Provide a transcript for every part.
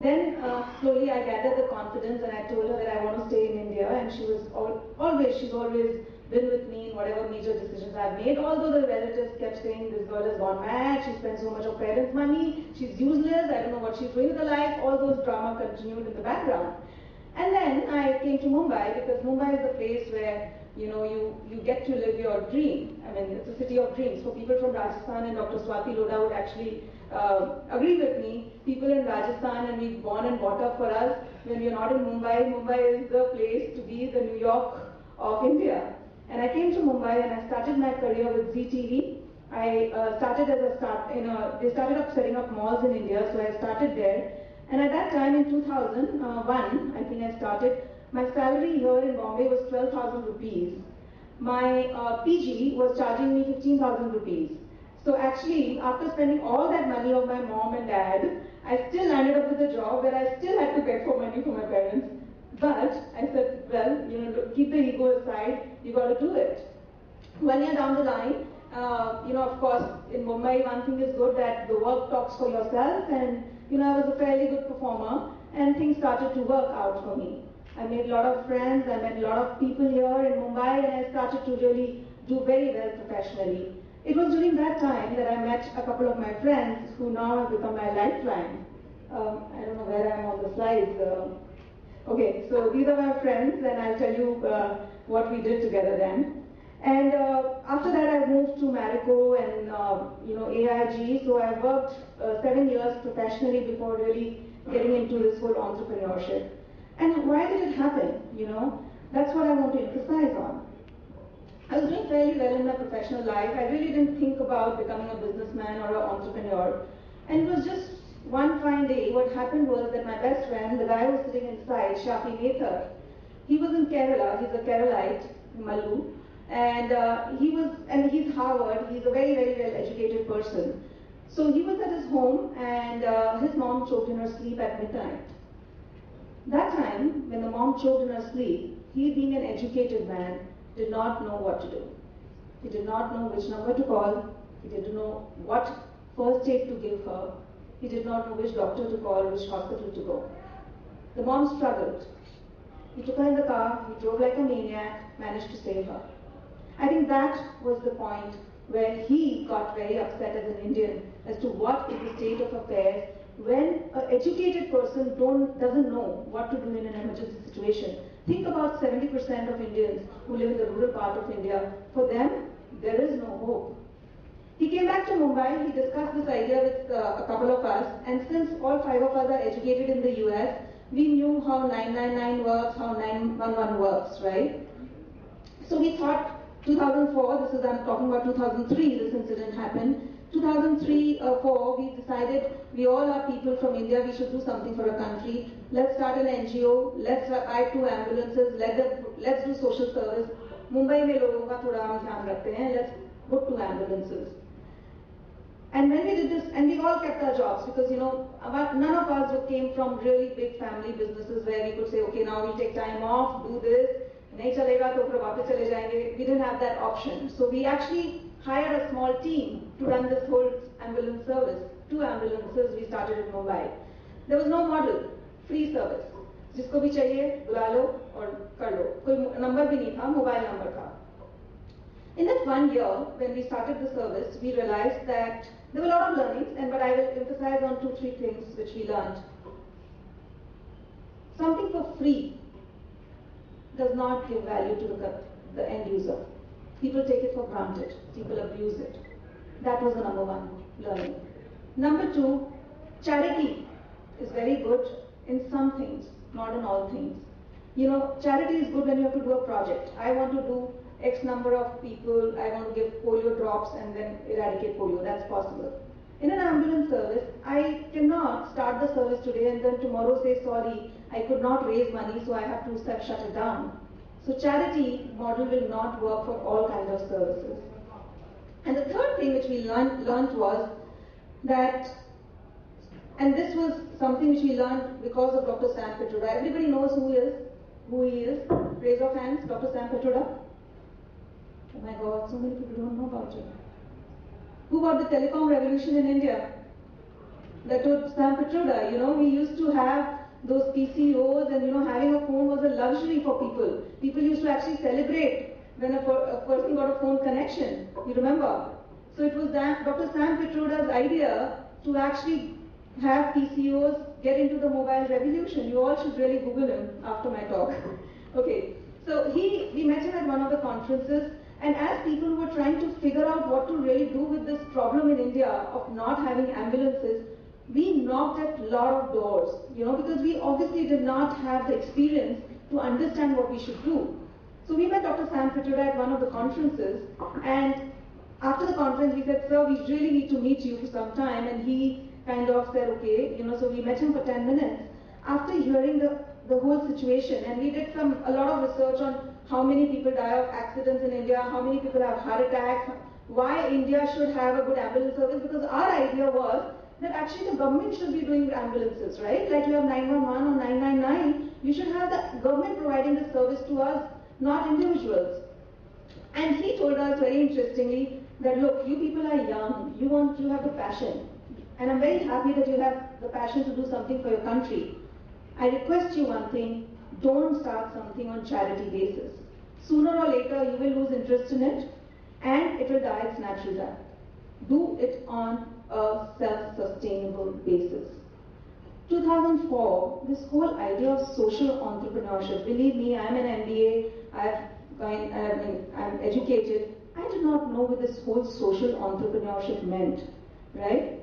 Then slowly I gathered the confidence and I told her that I want to stay in India, and she was she's always been with me in whatever major decisions I've made, although the relatives kept saying this girl has gone mad, she spends so much of parents' money, she's useless, I don't know what she's doing with her life, all those drama continued in the background. And then I came to Mumbai because Mumbai is the place where you get to live your dream. I mean, it's a city of dreams. For people from Rajasthan, and Dr. Swati Lodha would actually agree with me, people in Rajasthan, and we've born and brought up for us, when you're not in Mumbai, Mumbai is the place to be, the New York of India. And I came to Mumbai and I started my career with ZTV. I started as a they started up setting up malls in India, so I started there. And at that time in 2001, I think I started, my salary here in Bombay was 12,000 rupees. My PG was charging me 15,000 rupees. So actually, after spending all that money of my mom and dad, I still landed up with a job where I still had to beg for money from my parents. But I said, well, keep the ego aside, you got to do it. 1 year down the line, of course, in Mumbai, one thing is good, that the work talks for yourself, and I was a fairly good performer, and things started to work out for me. I made a lot of friends, I met a lot of people here in Mumbai, and I started to really do very well professionally. It was during that time that I met a couple of my friends who now have become my lifeline. I don't know where I am on the slides. Okay, so these are my friends, and I'll tell you what we did together then. And after that, I moved to Marico and AIG. So I worked 7 years professionally before really getting into this whole entrepreneurship. And why did it happen? That's what I want to emphasize on. I was doing fairly well in my professional life. I really didn't think about becoming a businessman or an entrepreneur. And it was just one fine day, what happened was that my best friend, the guy who was sitting inside, Shafi Nether, he was in Kerala, he's a Keralite, Mallu, and he's Harvard, he's a very, very well educated person. So he was at his home, and his mom choked in her sleep at midnight. That time, when the mom choked in her sleep, he, being an educated man, did not know what to do. He did not know which number to call, he didn't know what first aid to give her, he did not know which doctor to call, which hospital to go. The mom struggled. He took her in the car, he drove like a maniac, managed to save her. I think that was the point where he got very upset as an Indian as to what is the state of affairs when an educated person doesn't know what to do in an emergency situation. Think about 70% of Indians who live in the rural part of India. For them, there is no hope. He came back to Mumbai, he discussed this idea with a couple of us, and since all 5 of us are educated in the US, we knew how 999 works, how 911 works, right? So we thought 2004, I'm talking about 2003, this incident happened. 2003-4, we decided we all are people from India, we should do something for our country. Let's start an NGO, let's buy 2 ambulances, let's do social service. Mumbai mein logon ka thoda hum dhyan rakhte hain, let's put 2 ambulances. And when we did this, and we all kept our jobs because none of us came from really big family businesses where we could say, okay, now we'll take time off, do this, nahi chalega to phir wapas chale jayenge. We didn't have that option. So we actually hired a small team to run this whole ambulance service. 2 ambulances we started in Mumbai. There was no model, free service. Jisko bhi chahiye, bula lo aur kar lo. Koi number bhi nahi tha, mobile number tha. In that 1 year, when we started the service, we realized that there were a lot of learnings, but I will emphasize on 2-3 things which we learned. Something for free does not give value to the end user. People take it for granted. People abuse it. That was the number 1 learning. Number 2, charity is very good in some things, not in all things. Charity is good when you have to do a project. I want to do X number of people, I want to give polio drops and then eradicate polio. That's possible. In an ambulance service, I cannot start the service today and then tomorrow say, sorry, I could not raise money, so I have to shut it down. So charity model will not work for all kinds of services. And the third thing which we learned was that, and this was something which we learned because of Dr. Sam Petroda. Everybody knows who he is. Raise of hands, Dr. Sam Petroda. Oh my God, so many people don't know about it. Who brought the telecom revolution in India? That was Sam Petroda, we used to have those PCOs, and having a phone was a luxury for people. People used to actually celebrate when a person got a phone connection. You remember? So it was Dr. Sam Petroda's idea to actually have PCOs get into the mobile revolution. You all should really Google him after my talk. Okay, so we met him at one of the conferences, and as people were trying to figure out what to really do with this problem in India of not having ambulances, we knocked at a lot of doors, because we obviously did not have the experience to understand what we should do. So we met Dr. Sam Petroda at one of the conferences, and after the conference we said, sir, we really need to meet you for some time, and he kind of said, okay, so we met him for 10 minutes. After hearing the whole situation, and we did a lot of research on how many people die of accidents in India, how many people have heart attacks, why India should have a good ambulance service, because our idea was that actually the government should be doing ambulances, right? Like you have 911 or 999, you should have the government providing the service to us, not individuals. And he told us very interestingly that, look, you people are young, you have the passion. And I'm very happy that you have the passion to do something for your country. I request you one thing, don't start something on charity basis. Sooner or later, you will lose interest in it, and it will die its natural death. Do it on a self-sustainable basis. 2004, this whole idea of social entrepreneurship, believe me, I'm an MBA, I'm educated, I did not know what this whole social entrepreneurship meant, right?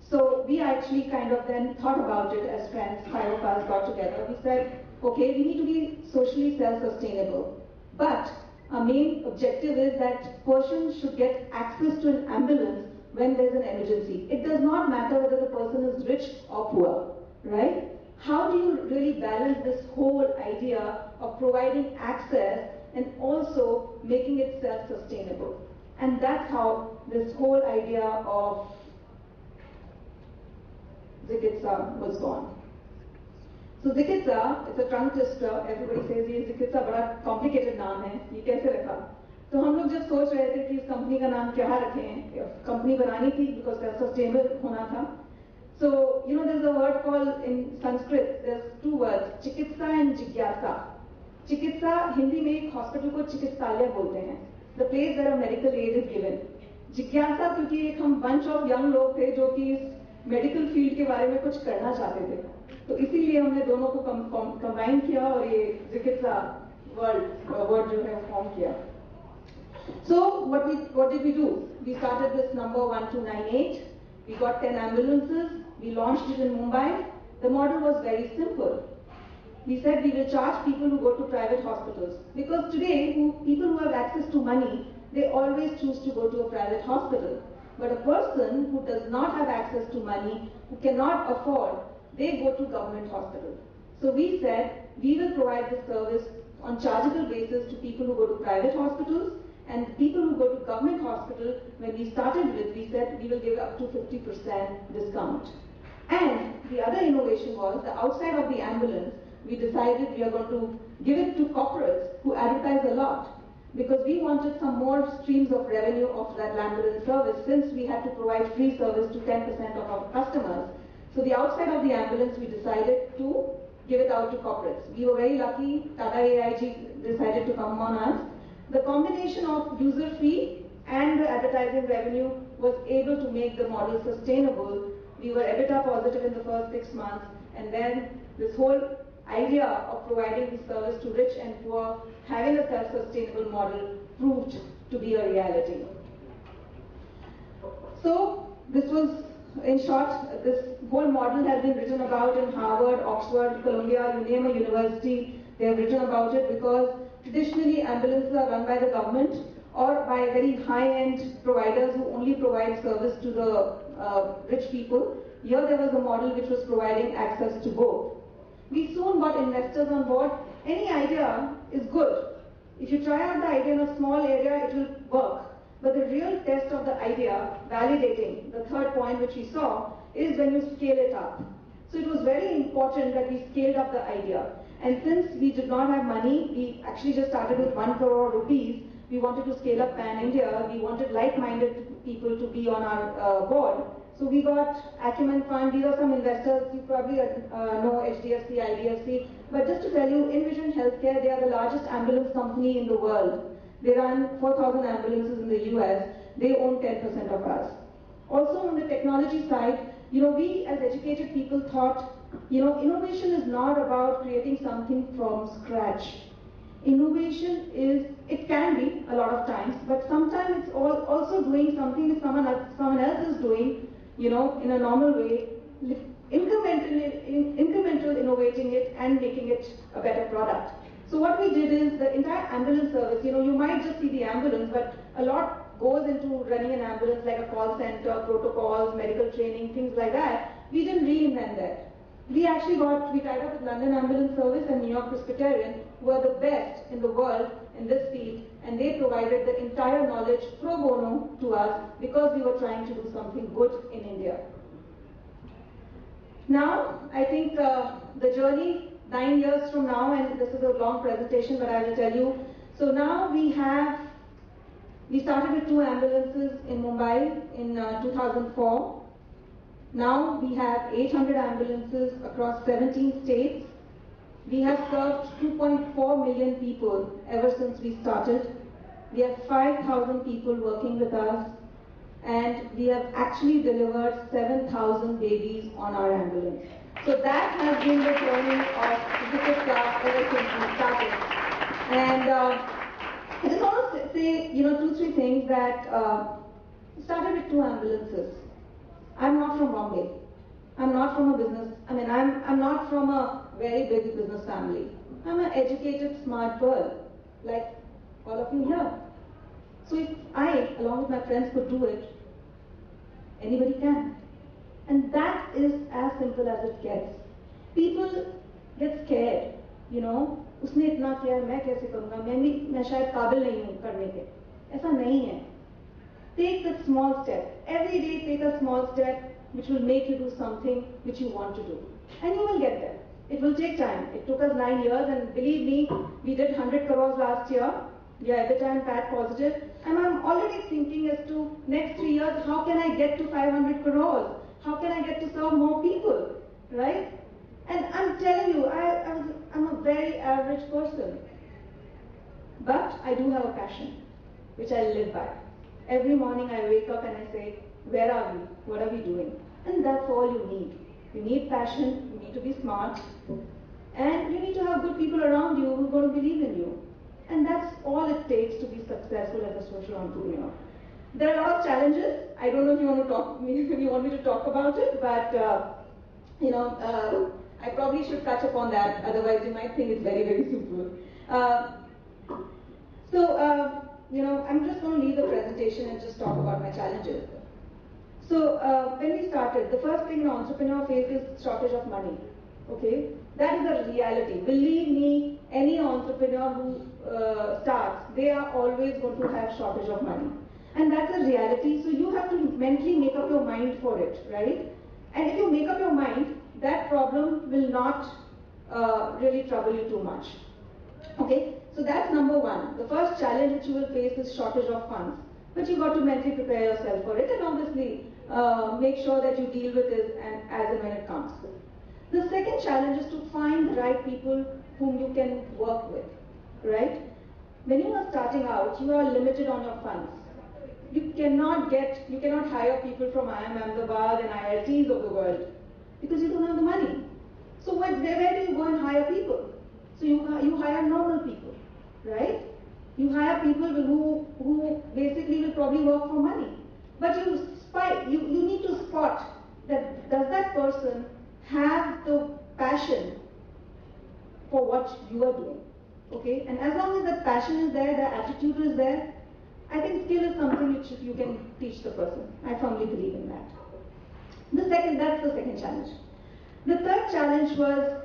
So we actually kind of then thought about it as friends, 5 of us got together. We said, okay, we need to be socially self-sustainable. But our main objective is that person should get access to an ambulance when there's an emergency. It does not matter whether the person is rich or poor, right? How do you really balance this whole idea of providing access and also making it self-sustainable? And that's how this whole idea of Zikitsa was born. So Zikitsa, it's a tongue twister. Everybody says ये Zikitsa बड़ा complicated नाम है. ये कैसे रखा? तो हम लोग जब सोच रहे थे कि इस कंपनी का नाम क्या रखें, कंपनी बनानी थी because sustainable होना था. So there's a word called in Sanskrit. There's 2 words, चिकित्सा and जिज्ञासा. चिकित्सा हिंदी में एक हॉस्पिटल को चिकित्सालय बोलते हैं. The place where a medical aid is given. जिज्ञासा क्योंकि एक हम bunch of young लोग थे जो कि इस मेडिकल फील्ड के बारे में कुछ करना चाहते थे, तो इसीलिए हमने दोनों को कंबाइन किया और ये चिकित्सा वर्ड जो है फॉर्म किया. So what did we do? We started this number 1298. We got 10 ambulances. We launched it in Mumbai. The model was very simple. We said we will charge people who go to private hospitals, because today people who have access to money, they always choose to go to a private hospital. But a person who does not have access to money, who cannot afford, they go to government hospital. So we said we will provide this service on chargeable basis to people who go to private hospitals, and people who go to government hospital, when we started with, we said we will give up to 50% discount. And the other innovation was, the outside of the ambulance, we decided we are going to give it to corporates who advertise a lot, because we wanted some more streams of revenue of that ambulance service, since we had to provide free service to 10% of our customers. So the outside of the ambulance, we decided to give it out to corporates. We were very lucky, Tata AIG decided to come on us. The combination of user fee and the advertising revenue was able to make the model sustainable. We were EBITDA positive in the first 6 months, and then this whole idea of providing this service to rich and poor, having a self-sustainable model, proved to be a reality. So this was, in short, this whole model has been written about in Harvard, Oxford, Columbia, you name a university, they have written about it, because traditionally ambulances are run by the government or by very high-end providers who only provide service to the rich people. Here there was a model which was providing access to both. We soon got investors on board. Any idea is good. If you try out the idea in a small area, it will work. But the real test of the idea, validating, the third point which we saw, is when you scale it up. So it was very important that we scaled up the idea. And since we did not have money, we actually just started with 1 crore rupees. We wanted to scale up pan-India. We wanted like-minded people to be on our board. So we got Acumen Fund. These are some investors. You probably know HDFC, IDFC. But just to tell you, Envision Healthcare, they are the largest ambulance company in the world. They run 4,000 ambulances in the US. They own 10% of us. Also on the technology side, we as educated people thought, innovation is not about creating something from scratch. Innovation is, it can be a lot of times, but sometimes it's also doing something that someone else is doing, in a normal way, incremental innovating it and making it a better product. So what we did is the entire ambulance service, you might just see the ambulance, but a lot goes into running an ambulance, like a call center, protocols, medical training, things like that. We didn't reinvent that. We tied up with London Ambulance Service and New York Presbyterian, who are the best in the world in this field, and they provided the entire knowledge pro bono to us because we were trying to do something good in India. Now, I think the journey, 9 years from now, and this is a long presentation, but I will tell you. So now we started with 2 ambulances in Mumbai in 2004. Now we have 800 ambulances across 17 states. We have served 2.4 million people ever since we started. We have 5,000 people working with us, and we have actually delivered 7,000 babies on our ambulance. So that has been the journey of Ms.Sweta ever since we started. And I just want to say, 2-3 things that started with 2 ambulances. I'm not from Bombay. I'm not from a business, I'm not from a very big business family. I'm an educated, smart girl, like all of you here. So if I, along with my friends, could do it, anybody can. And that is as simple as it gets. People get scared, उसने इतना किया मैं कैसे करूँगा, मैं शायद काबिल नहीं हूँ करने के. ऐसा नहीं है. Take that small step. Every day take a small step which will make you do something which you want to do. And you will get there. It will take time. It took us 9 years, and believe me, we did 100 crores last year. We are EBITDA and PAT positive. And I'm already thinking as to next 3 years, how can I get to 500 crores? How can I get to serve more people? Right? And I'm telling you, I'm a very average person. But I do have a passion, which I live by. Every morning I wake up and I say, where are we? What are we doing? And that's all you need. You need passion, you need to be smart, and you need to have good people around you who are going to believe in you. And that's all it takes to be successful as a social entrepreneur. There are a lot of challenges. I don't know if you want to talk about it, but I probably should touch upon that. Otherwise, you might think it's very, very simple. I'm just going to leave the presentation and just talk about my challenges. So when we started, the first thing an entrepreneur faces is shortage of money. Okay, that is a reality. Believe me, any entrepreneur who starts, they are always going to have shortage of money, and that's a reality. So you have to mentally make up your mind for it, right? And if you make up your mind, that problem will not really trouble you too much. Okay, so that's number one. The first challenge which you will face is shortage of funds. But you got to mentally prepare yourself for it, and obviously make sure that you deal with it as and when it comes. The second challenge is to find the right people whom you can work with, right? When you are starting out, you are limited on your funds. You cannot hire people from AIMSR and IITs of the world because you don't have the money. So where do you go and hire people? So you hire normal people, right? You hire people who basically will probably work for money. But you need to spot that, does that person have the passion for what you are doing? Okay? And as long as that passion is there, the attitude is there, I think skill is something which you can teach the person. I firmly believe in that. That's the second challenge. The third challenge was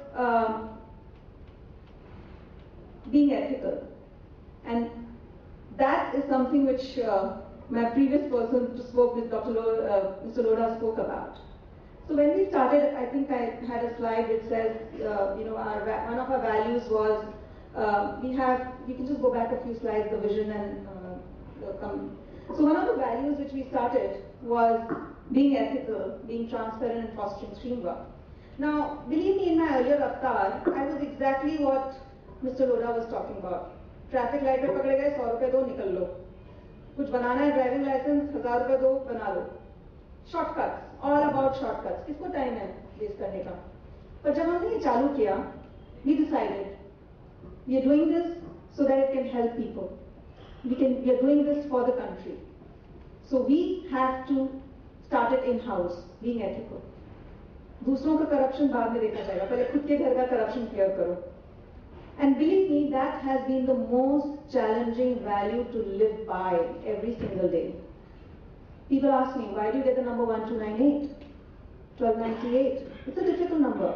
being ethical. And that is something which my previous person who spoke with Mr. Lodha spoke about. So when we started, I think I had a slide which says, one of our values was, we can just go back a few slides, the vision and so one of the values which we started was being ethical, being transparent and fostering teamwork. Now, believe me, in my earlier avatar, I was exactly what Mr. Lodha was talking about. Traffic light पे पकड़े गए 100 रुपए दो निकल लो. कुछ बनाना है driving licence 1000 रुपए दो बना लो. Shortcuts, all about shortcuts. किसको टाइम है वेस्ट करने का? पर जब हमने ये चालू किया, we decided we are doing this so that it can help people. We are doing this for the country. So we have to start it in-house, being ethical. दूसरों का करप्शन बाद में देखा जाएगा, पहले खुद के घर का करप्शन क्लियर करो. And believe me, that has been the most challenging value to live by every single day. People ask me, why do you get the number 1298, 1298? It's a difficult number,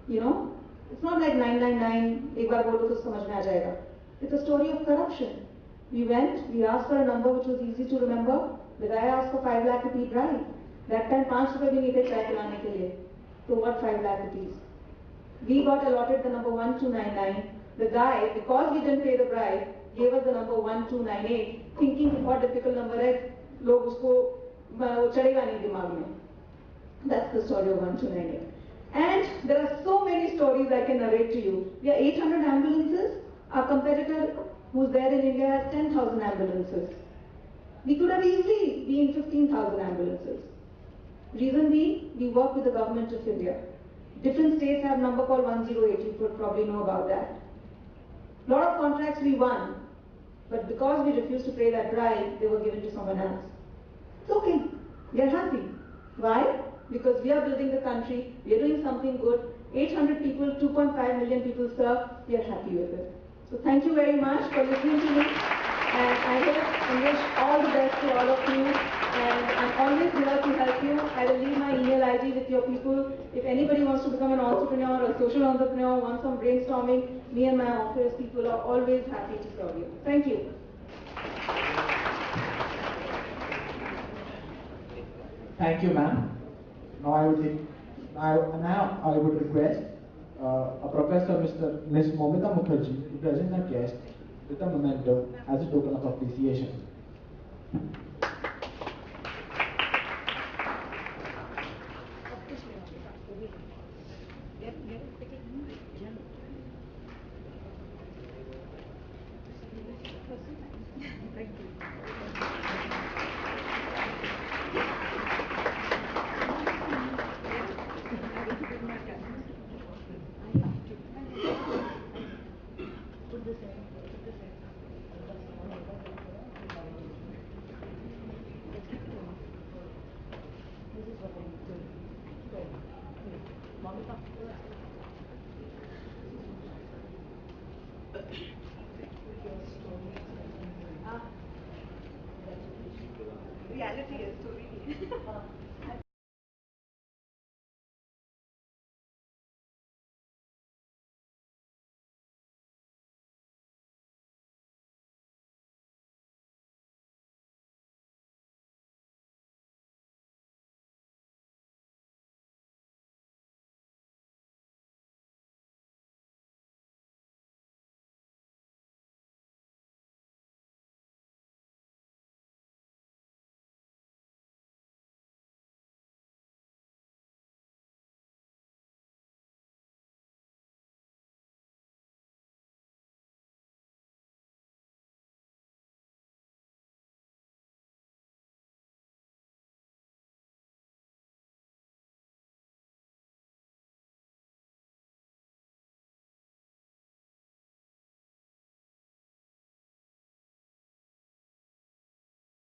you know. It's not like 999, एक बार बोलो तो समझ में आ जाएगा. It's a story of corruption. We went, we asked for a number which was easy to remember. The guy asked for 5 lakh rupee bribe. That time 5 रुपए भी नहीं थे चाय पिलाने के लिए. So what 5 lakh rupees? We got allotted the number 1299. The guy, because we didn't pay the bribe, gave us the number 1298, thinking what difficult number है, लोग उसको चढ़ेगा नहीं दिमाग में. That's the story of 1298. And there are so many stories I can narrate to you. We are 800 ambulances. Our competitor who's there in India has 10,000 ambulances. We could have easily been 15,000 ambulances. Reason being, we work with the government of India. Different states have number called 108, you could probably know about that. Lot of contracts we won, but because we refused to pay that bribe, they were given to someone else. It's okay, we are happy. Why? Because we are building the country, we are doing something good, 800 people, 2.5 million people served, we are happy with it. So thank you very much for listening to me, and I hope and wish all the best to all of you, and I'm always here to help you. I will leave my email ID with your people. If anybody wants to become an entrepreneur or a social entrepreneur, wants some brainstorming, me and my office people are always happy to serve you. Thank you. Thank you, ma'am. Now I would request a Professor Ms. Momita Mukherjee to present our guest with a memento as a token of appreciation. Thank you.